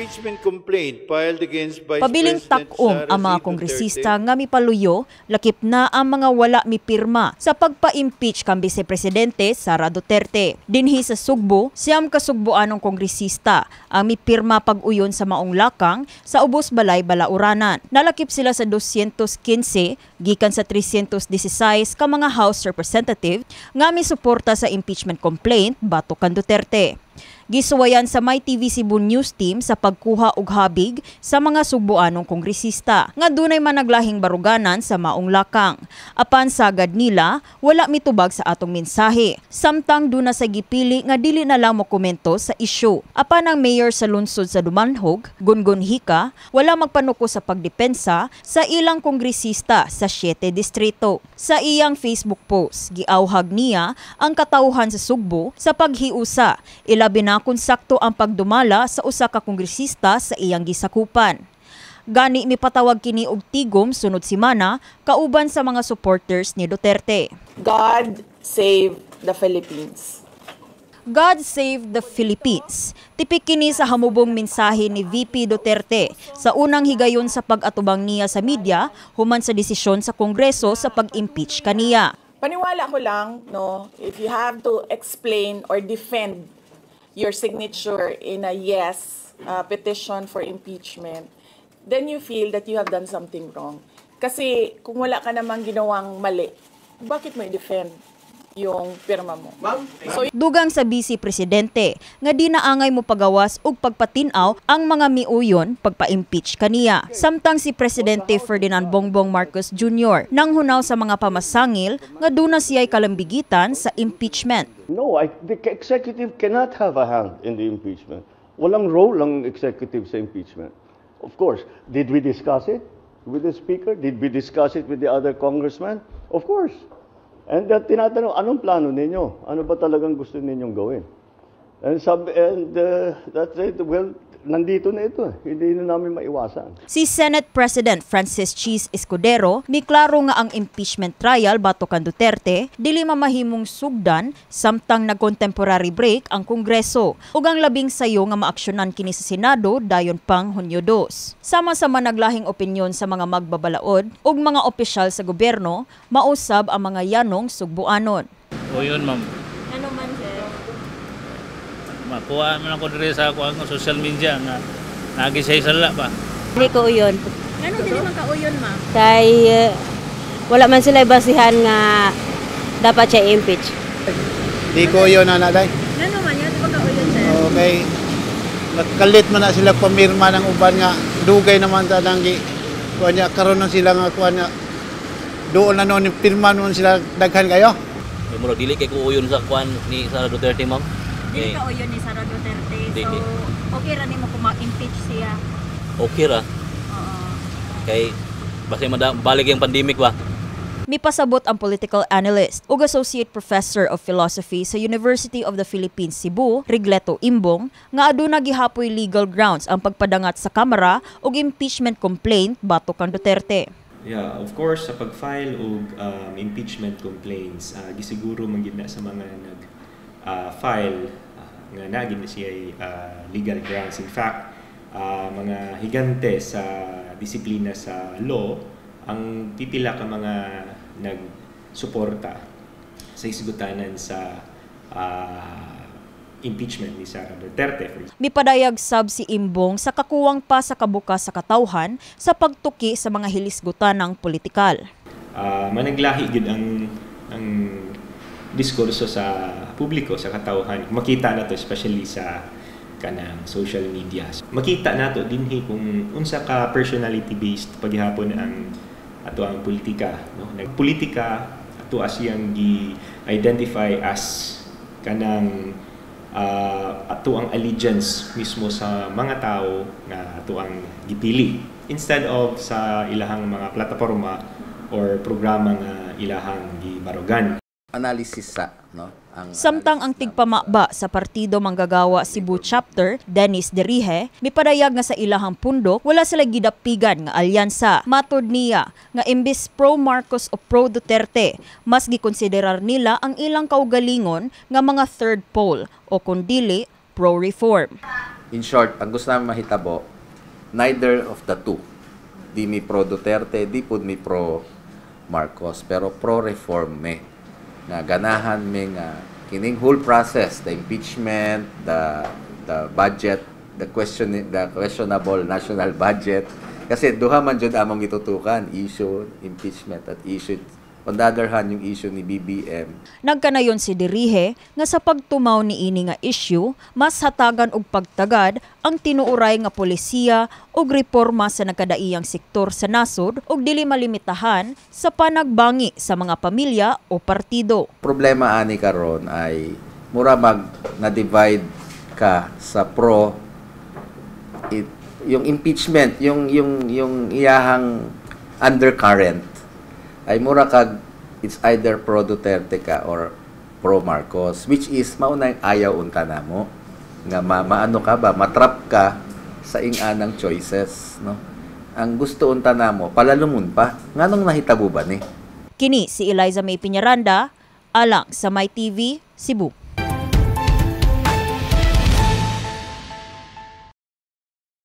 impeachment complaint filed against Vice Pabiling President tak-ong Sara ang mga C. kongresista Duterte. nga mipaluyo, lakip na ang mga wala mipirma sa pagpa-impeach kang Vice Presidente Sara Duterte. Dinhi sa Sugbo, siyam kasugboanong kongresista ang mipirma pag-uyon sa maong lakang sa ubos balay balauranan. Nalakip sila sa 215 gikan sa 316 ka mga House Representative nga misuporta sa impeachment complaint batok kan Duterte. Gisuwayan sa MyTV Cebu News Team sa pagkuha og habig sa mga sugboanong kongresista nga dunay managlahing baruganan sa maong lakang. Apan sagad nila wala mitubag sa atong mensahe. Samtang duna sa gipili nga dili na lang mo komento sa isyu. Apan ang mayor sa lungsod sa Dumanhog, Gungun Hika, wala magpanuko sa pagdepensa sa ilang kongresista sa 7 distrito. Sa iyang Facebook post, giawhag niya ang katauhan sa Sugbo sa paghiusa, ilabi na kung sakto ang pagdumala sa usa ka kongresista sa iyang gisakupan. Gani mipatawag kini og tigom sunod semana kauban sa mga supporters ni Duterte. God save the Philippines. God save the Philippines. Tipik kini sa hamubong mensahe ni VP Duterte sa unang higayon sa pag-atubang niya sa media human sa desisyon sa Kongreso sa pag-impeach kaniya. Paniwala ko lang, no, if you have to explain or defend your signature in a yes petition for impeachment, then you feel that you have done something wrong. Kasi kung wala ka namang ginawang mali, bakit mo i-defend yung pirma mo? So, dugang sa Vice Presidente nga di naangay mo pagawas og pagpatinaw ang mga miuyon pagpa-impeach kaniya. Samtang si Presidente Ferdinand Bongbong Marcos Jr. nanghunaw sa mga pamasangil nga duna siya'y kalambigitan sa impeachment. No, the executive cannot have a hand in the impeachment. Walang role ang executive sa impeachment. Of course, did we discuss it with the Speaker? Did we discuss it with the other congressmen? Of course. And tinatanong, anong plano ninyo? Ano ba talagang gusto ninyong gawin? And that's it. Well, nandito na ito. Hindi na namin maiwasan. Si Senate President Francis Cheese Escudero, may klaro nga ang impeachment trial batok kan Duterte, dili mamahimong sugdan samtang nag-contemporary break ang Kongreso ug ang labing sayo nga maaksyonan kini sa Senado dayon pang Hunyo 2. Sama-sama naglahing opinyon sa mga magbabalaod ug mga opisyal sa gobyerno, mausab ang mga yanong sugbuanon. O yun, ma'am. Ano man, sir? Makuha man ako diri sa kuha ng social media nga nagisay-sala pa. Hindi ko uyon. Ano dili man ka uyon, ma'am? Kay wala man sila basihan nga dapat siya impeach. Di ko yun, day. Ano man yun? Di ba ka uyon, sir? Okay. Kalit man na sila pamirma ng uban nga dugay naman ta nang kuha niya karon na sila nga kuha niya doon na noon pirma noon sila daghan kayo. Muro dili kay ko uyon sa kuan ni Sara Duterte, ma'am. Dili ka uyon ni Sara Duterte. Dili. So, okay ra nimo kung ma-impeach siya. Okay ra. Oo. Kay basta balik yung pandemic ba. Mipasabot ang political analyst ug associate professor of philosophy sa University of the Philippines Cebu, Rigleto Imbong, nga aduna gihapoy legal grounds ang pagpadangat sa Kamara og impeachment complaint batok kan Duterte. Yeah, of course, sa pag-file og impeachment complaints, gisiguro man gid na sa mga nag-file nga nagin na siya legal grounds. In fact, mga higante sa disiplina sa law ang pipila ka mga nagsuporta sa isgutanan sa impeachment ni Sara Duterte. Mipadayag sab si Imbong sa kakuwang pa sa kabukas sa katawhan sa pagtuki sa mga hilisgutanang politikal. Managlahi gid ang diskurso sa publiko, sa katawhan. Makita na to especially sa kanang social media. Makita nato dinhi kung unsa ka personality based paghihapon ang ato ang politika, no? Nagpolitika ato asiyang gi-identify as kanang ato ang allegiance mismo sa mga tao nga ato ang gipili instead of sa ilahang mga plataporma or programa nga ilahang gibarugan. Analysis sa Samtang ang tigpamaba sa Partido Manggagawa Cebu Chapter, Dennis Derihe, mipadayag nga sa ilahang pundok, wala sila gidapigan nga alyansa. Matod niya nga imbis pro-Marcos o pro-Duterte, mas gikonsiderar nila ang ilang kaugalingon nga mga third pole o kundili pro-reform. In short, ang gusto namin mahitabo, neither of the two. Di mi pro Duterte, di pud mi pro Marcos, pero pro-reform me. Nga ganahan me nga kining whole process, the impeachment, the budget, the questionable national budget. Kasi duha man jud among itutukan, issue impeachment at issue on the other hand yung issue ni BBM. Nagkanayon si Dirihe nga sa pagtumaw ni ini nga issue, mas hatagan og pagtagad ang tinuuray nga polisiya ug reforma sa nagkadaiyang sektor sa nasod ug dili malimitahan sa panagbangi sa mga pamilya o partido. Problema ani karon ay mura na-divide ka sa pro yung impeachment, yung iyahang undercurrent ay mura kag it's either pro Duterte ka or pro Marcos, which is maunay ayaw unta namo nga maano ka ba, matrap ka sa ing-anang choices, no? Ang gusto unta namo palalumon pa nganong nahitabo ba ni? Kini si Eliza May Piñaranda, alang sa My TV, Cebu.